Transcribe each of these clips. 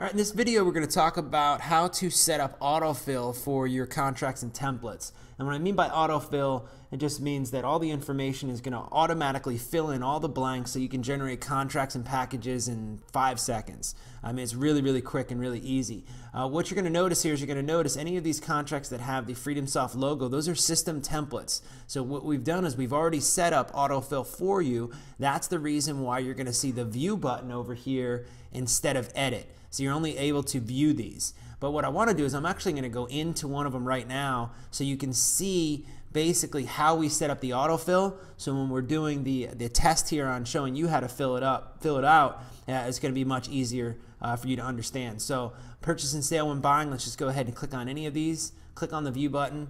All right, in this video we're going to talk about how to set up autofill for your contracts and templates. And what I mean by autofill, it just means that all the information is going to automatically fill in all the blanks so you can generate contracts and packages in 5 seconds. I mean, it's really quick and really easy. What you're going to notice here is you're going to notice any of these contracts that have the FreedomSoft logo, those are system templates. So what we've done is we've already set up autofill for you. That's the reason why you're going to see the view button over here instead of edit. So you're only able to view these. But what I want to do is I'm actually going to go into one of them right now so you can see basically how we set up the autofill. So when we're doing the test here on showing you how to fill it out, it's going to be much easier for you to understand. So purchase and sale when buying, let's just go ahead and click on any of these. Click on the view button.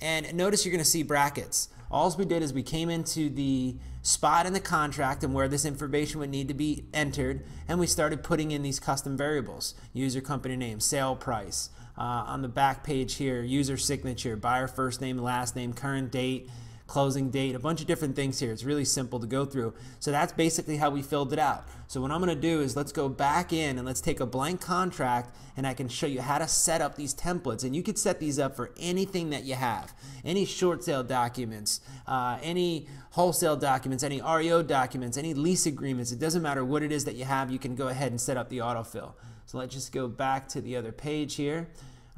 And notice you're going to see brackets. All we did is we came into the spot in the contract and where this information would need to be entered, and we started putting in these custom variables. User company name, sale price, on the back page here, user signature, buyer first name, last name, current date, closing date, a bunch of different things here. It's really simple to go through. So that's basically how we filled it out. So what I'm going to do is let's go back in and let's take a blank contract and I can show you how to set up these templates. And you could set these up for anything that you have. Any short sale documents, any wholesale documents, any REO documents, any lease agreements. It doesn't matter what it is that you have, you can go ahead and set up the autofill. So let's just go back to the other page here.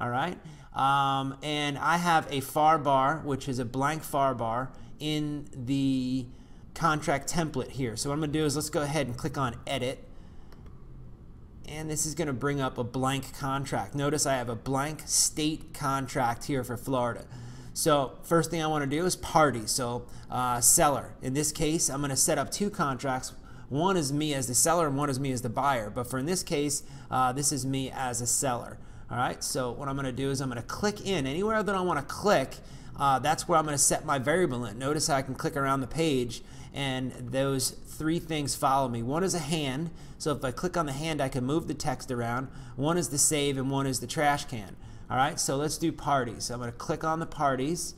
All right, and I have a far bar, which is a blank far bar in the contract template here. So what I'm going to do is let's go ahead and click on edit, and this is going to bring up a blank contract. Notice I have a blank state contract here for Florida. So first thing I want to do is party, so seller. In this case, I'm going to set up 2 contracts. One is me as the seller and one is me as the buyer, but for in this case, this is me as a seller. All right, so what I'm going to do is I'm going to click in. Anywhere that I want to click, that's where I'm going to set my variable in. Notice how I can click around the page, and those 3 things follow me. One is a hand, so if I click on the hand, I can move the text around. One is the save, and one is the trash can. All right, so let's do parties. So I'm going to click on the parties,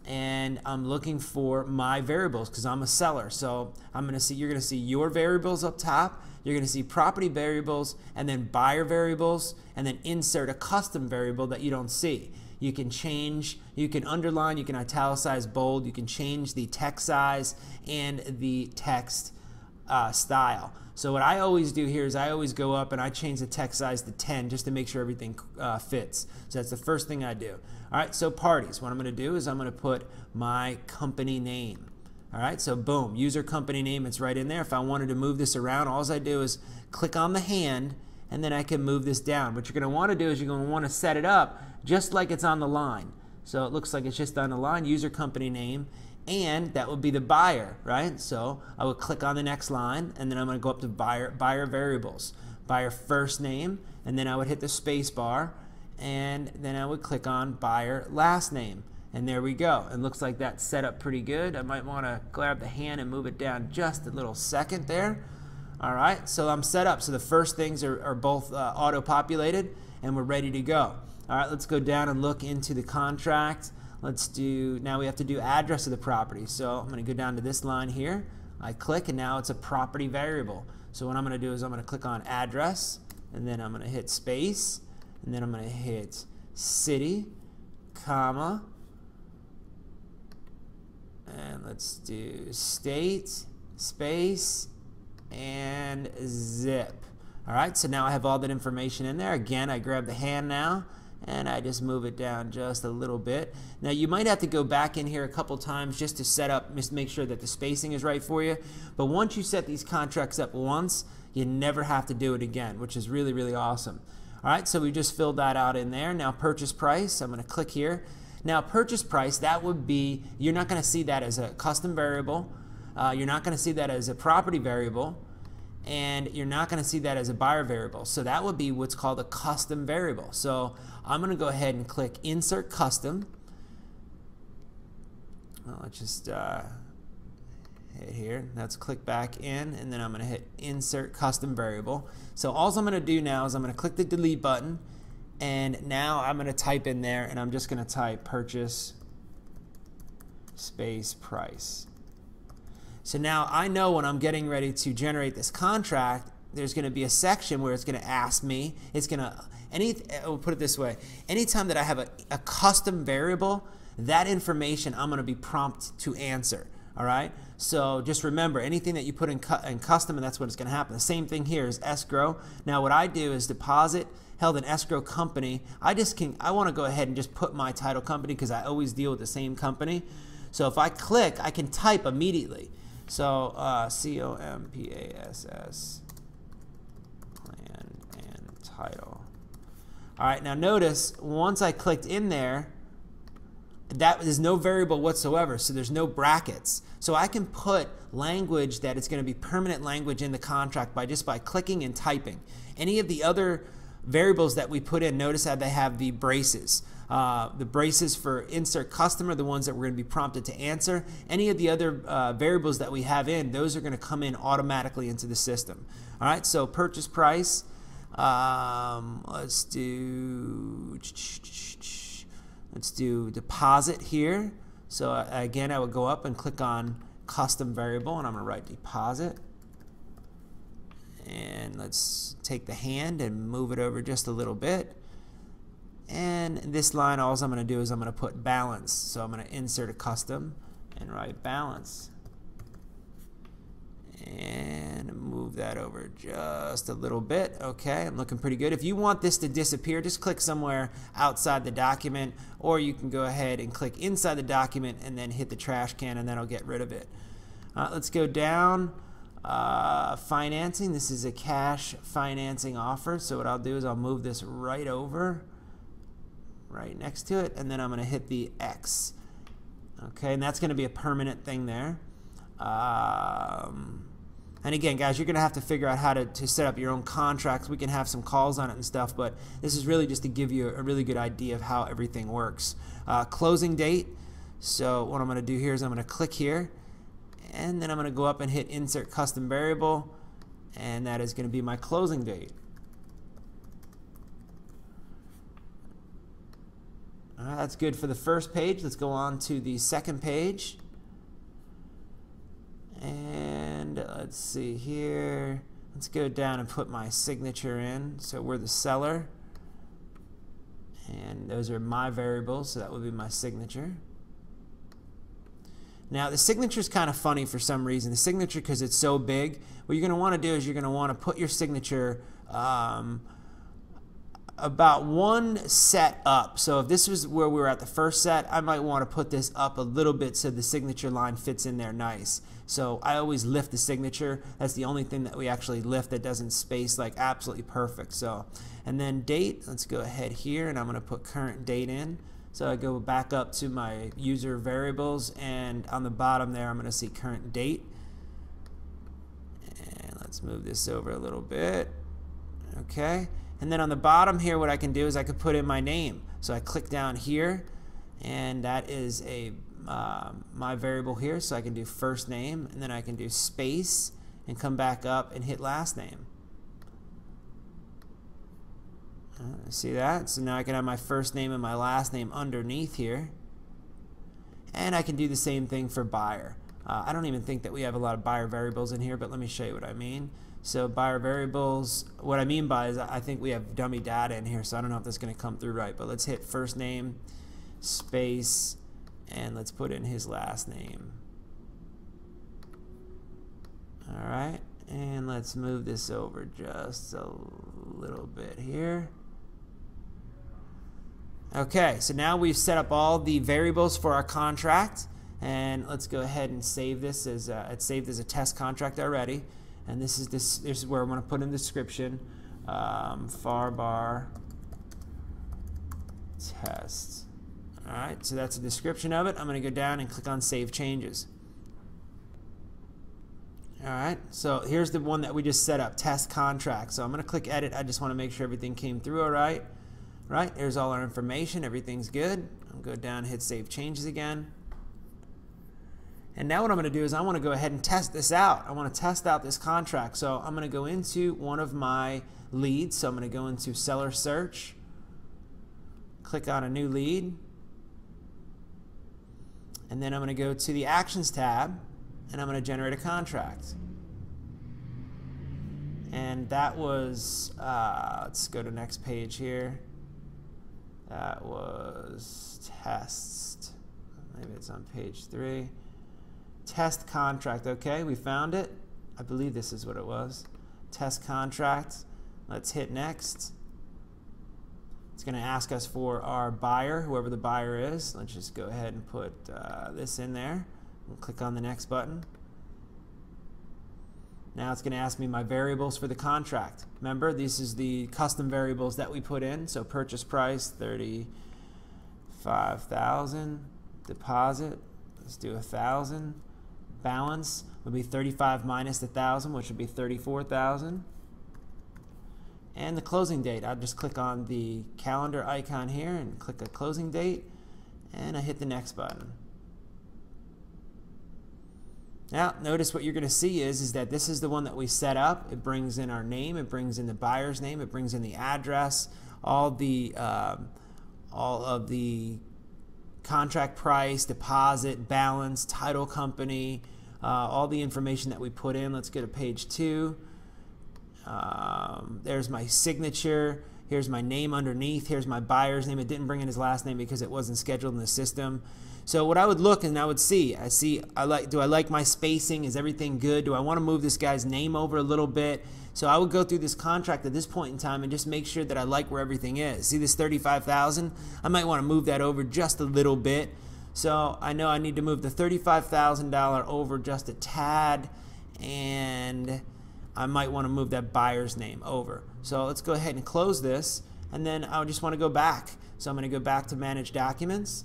and I'm looking for my variables because I'm a seller. So I'm going to see, you're going to see your variables up top. You're going to see property variables and then buyer variables, and then insert a custom variable that you don't see. You can change, you can underline, you can italicize, bold, you can change the text size and the text style. So what I always do here is I always go up and I change the text size to 10 just to make sure everything fits. So that's the first thing I do. All right, so parties. What I'm going to do is I'm going to put my company name. All right, so boom, user company name, it's right in there. If I wanted to move this around, all I do is click on the hand and then I can move this down. What you're going to want to do is you're going to want to set it up just like it's on the line. So it looks like it's just on the line, user company name, and that would be the buyer, right? So I would click on the next line and then I'm going to go up to buyer variables, buyer first name, and then I would hit the space bar, and then I would click on buyer last name. And there we go. It looks like that's set up pretty good. I might want to grab the hand and move it down just a little second there. All right, so I'm set up. So the first things are both auto-populated, and we're ready to go. All right, let's go down and look into the contract. Let's do, now we have to do address of the property. So I'm going to go down to this line here. I click, and now it's a property variable. So what I'm going to do is I'm going to click on address, and then I'm going to hit space, and then I'm going to hit city, comma, and let's do state, space, and zip. All right, so now I have all that information in there. Again, I grab the hand now, and I just move it down just a little bit. Now, you might have to go back in here a couple times just to set up, just make sure that the spacing is right for you. But once you set these contracts up once, you never have to do it again, which is really awesome. All right, so we just filled that out in there. Now, purchase price, I'm going to click here. Now, purchase price, that would be, you're not going to see that as a custom variable. You're not going to see that as a property variable. And you're not going to see that as a buyer variable. So that would be what's called a custom variable. So I'm going to go ahead and click Insert Custom. Well, let's just hit here. Let's click back in, and then I'm going to hit Insert Custom Variable. So all I'm going to do now is I'm going to click the delete button. And now I'm going to type in there, and I'm just going to type purchase space price. So now I know when I'm getting ready to generate this contract, there's going to be a section where it's going to ask me, we'll put it this way, anytime that I have a custom variable, that information I'm going to be prompted to answer. All right, so just remember, anything that you put in custom, and that's what it's going to happen. The same thing here is escrow. Now what I do is deposit held in escrow company. I want to go ahead and just put my title company because I always deal with the same company. So if I click, I can type immediately. So COMPASS, land and title. All right, now notice once I clicked in there, that is no variable whatsoever, so there's no brackets. So I can put language that is going to be permanent language in the contract by clicking and typing. Any of the other variables that we put in, notice how they have the braces. The braces for insert custom are the ones that we're going to be prompted to answer. Any of the other variables that we have in, those are going to come in automatically into the system. All right, so purchase price, let's do deposit here. So again, I would go up and click on custom variable, and I'm going to write deposit. And let's take the hand and move it over just a little bit. And this line, all I'm going to do is I'm going to put balance. So I'm going to insert a custom and write balance. And move that over just a little bit. Okay, I'm looking pretty good. If you want this to disappear, just click somewhere outside the document, or you can go ahead and click inside the document and then hit the trash can, and that'll get rid of it. Let's go down. Financing. This is a cash financing offer. So what I'll do is I'll move this right over, right next to it, and then I'm going to hit the X. Okay, and that's going to be a permanent thing there. And again, guys, you're going to have to figure out how to set up your own contracts. We can have some calls on it and stuff, but this is really just to give you a really good idea of how everything works. Closing date. So what I'm going to do here is I'm going to click here, and then I'm going to go up and hit insert custom variable, and that is going to be my closing date. All right, that's good for the first page. Let's go on to the second page. And let's see here. Let's go down and put my signature in. So we're the seller. And those are my variables, so that would be my signature. Now the signature is kind of funny for some reason. The signature, because it's so big, what you're going to want to do is you're going to want to put your signature about one set up. So if this was where we were at the first set, I might want to put this up a little bit so the signature line fits in there nice. So I always lift the signature. That's the only thing that we actually lift that doesn't space like absolutely perfect. So, and then date, let's go ahead here, and I'm going to put current date in. So I go back up to my user variables, and on the bottom there I'm going to see current date. And let's move this over a little bit. Okay. And then on the bottom here, what I can do is I could put in my name. So I click down here, and that is my variable here. So I can do first name, and then I can do space and come back up and hit last name. See that? So now I can have my first name and my last name underneath here. And I can do the same thing for buyer. I don't even think that we have a lot of buyer variables in here, but let me show you what I mean. So buyer variables, what I mean by is I think we have dummy data in here, so I don't know if that's going to come through right, but let's hit first name, space, and let's put in his last name. All right, and let's move this over just a little bit here. Okay, so now we've set up all the variables for our contract, and let's go ahead and save this as it's saved as a test contract already. And this is where I'm going to put in the description, far bar test. All right, so that's a description of it. I'm going to go down and click on Save Changes. All right, so here's the one that we just set up, test contract. So I'm going to click Edit. I just want to make sure everything came through all right. Right, here's all our information. Everything's good. I'll go down and hit Save Changes again. And now what I'm going to do is I want to go ahead and test this out. I want to test out this contract. So I'm going to go into one of my leads. So I'm going to go into Seller Search, click on a new lead, and then I'm going to go to the Actions tab, and I'm going to generate a contract. And that was, let's go to next page here. That was test. Maybe it's on page 3. Test contract. Okay, we found it. I believe this is what it was. Test contract. Let's hit next. It's going to ask us for our buyer, whoever the buyer is. Let's just go ahead and put this in there. We'll click on the next button. Now it's going to ask me my variables for the contract. Remember, this is the custom variables that we put in. So purchase price, $35,000. Deposit, let's do 1,000. Balance would be 35 minus 1,000, which would be 34,000. And the closing date, I'll just click on the calendar icon here and click a closing date, and I hit the next button. Now, notice what you're going to see is that this is the one that we set up. It brings in our name, it brings in the buyer's name, it brings in the address, all of the contract price, deposit, balance, title company, all the information that we put in. Let's go to page 2. There's my signature. Here's my name underneath. Here's my buyer's name. It didn't bring in his last name because it wasn't scheduled in the system. So what I would look and I would see, do I like my spacing? Is everything good? Do I want to move this guy's name over a little bit? So I would go through this contract at this point in time and just make sure that I like where everything is. See this 35,000? I might want to move that over just a little bit. So I know I need to move the $35,000 over just a tad, and I might want to move that buyer's name over. So let's go ahead and close this, and then I just want to go back. So I'm going to go back to Manage Documents.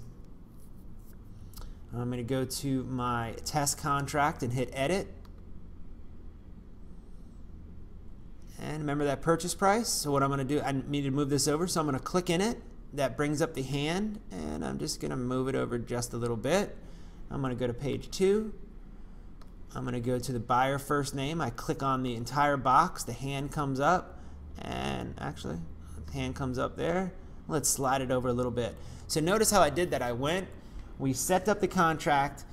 I'm going to go to my test contract and hit Edit. And remember that purchase price. So what I'm going to do, I need to move this over, so I'm going to click in it. That brings up the hand, and I'm just going to move it over just a little bit. I'm going to go to page 2. I'm going to go to the buyer first name. I click on the entire box. The hand comes up, and actually, the hand comes up there. Let's slide it over a little bit. So notice how I did that. I went, we set up the contract,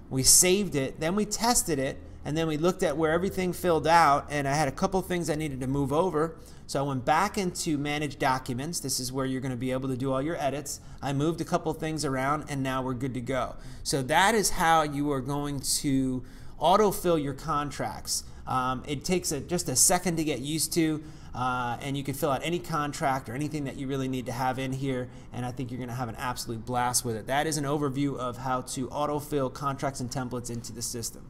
we saved it, then we tested it, and then we looked at where everything filled out, and I had a couple things I needed to move over. So I went back into Manage Documents. This is where you're going to be able to do all your edits. I moved a couple things around, and now we're good to go. So that is how you are going to autofill your contracts. It takes just a second to get used to, and you can fill out any contract or anything that you really need to have in here, and I think you're going to have an absolute blast with it. That is an overview of how to autofill contracts and templates into the system.